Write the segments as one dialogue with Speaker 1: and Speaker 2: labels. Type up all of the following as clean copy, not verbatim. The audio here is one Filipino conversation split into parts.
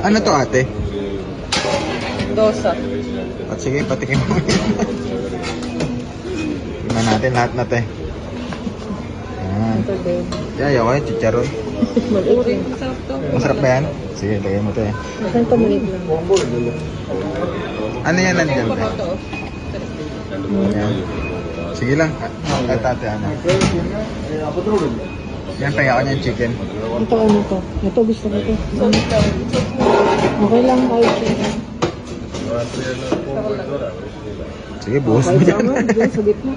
Speaker 1: Ano to ate?
Speaker 2: Dosa.
Speaker 1: At sige, patikin mo. Tingnan natin lahat na te. Yan.
Speaker 2: Ito din.
Speaker 1: Yayaw ko yung chicharon.
Speaker 2: Maluring. Sarap to.
Speaker 1: Masarap ba yan? Sige, lagay mo te.
Speaker 2: Saan to maliit lang?
Speaker 1: Ano yan nandiyan te?
Speaker 2: Ito.
Speaker 1: Yan. Sige lang. At ate ano. Yan, pahinga ko niya yung chicken.
Speaker 2: Ito ano to? Ito gusto ko to. Okay lang kahit chicken.
Speaker 1: Sige, buhos mo
Speaker 2: Okay
Speaker 1: yan.
Speaker 2: lang doon sa gitna.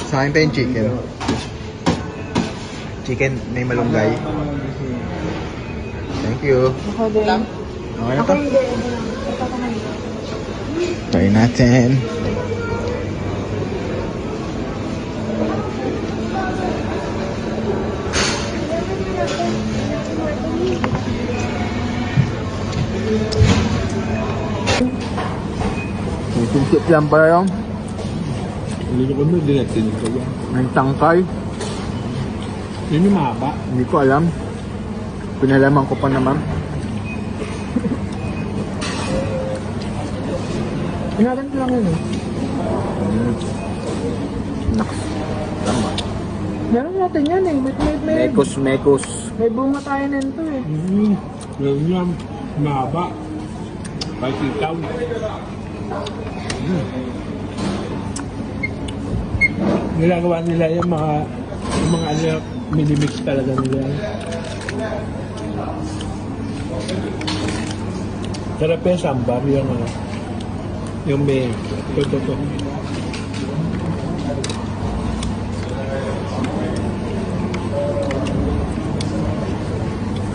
Speaker 1: Sa akin pa yung chicken. Chicken, may malunggay. Thank you.
Speaker 2: Ako din.
Speaker 1: Okay na to. Try natin. Itisip lang pala yung
Speaker 3: Hindi ko na dinatin ko yan.
Speaker 1: may tangkay.
Speaker 3: Yun yung mahaba.
Speaker 1: Hindi ko alam. Pinalaman ko pa naman.
Speaker 2: Inagan ko lang yun eh.
Speaker 1: Naks. Tama.
Speaker 2: Meron natin yan eh.
Speaker 1: Mekos.
Speaker 2: May bunga tayo nito eh.
Speaker 3: Yun yung mahaba. Kahit ikaw. Nilagawa nila yung mga ano, minimix talaga nila. Sarap yung sambar, yung ano, yung may ito.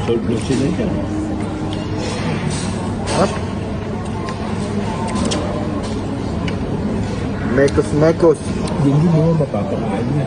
Speaker 3: Solve na sila dyan.
Speaker 1: Up. Mekos.
Speaker 3: Hindi mo mapapakain na.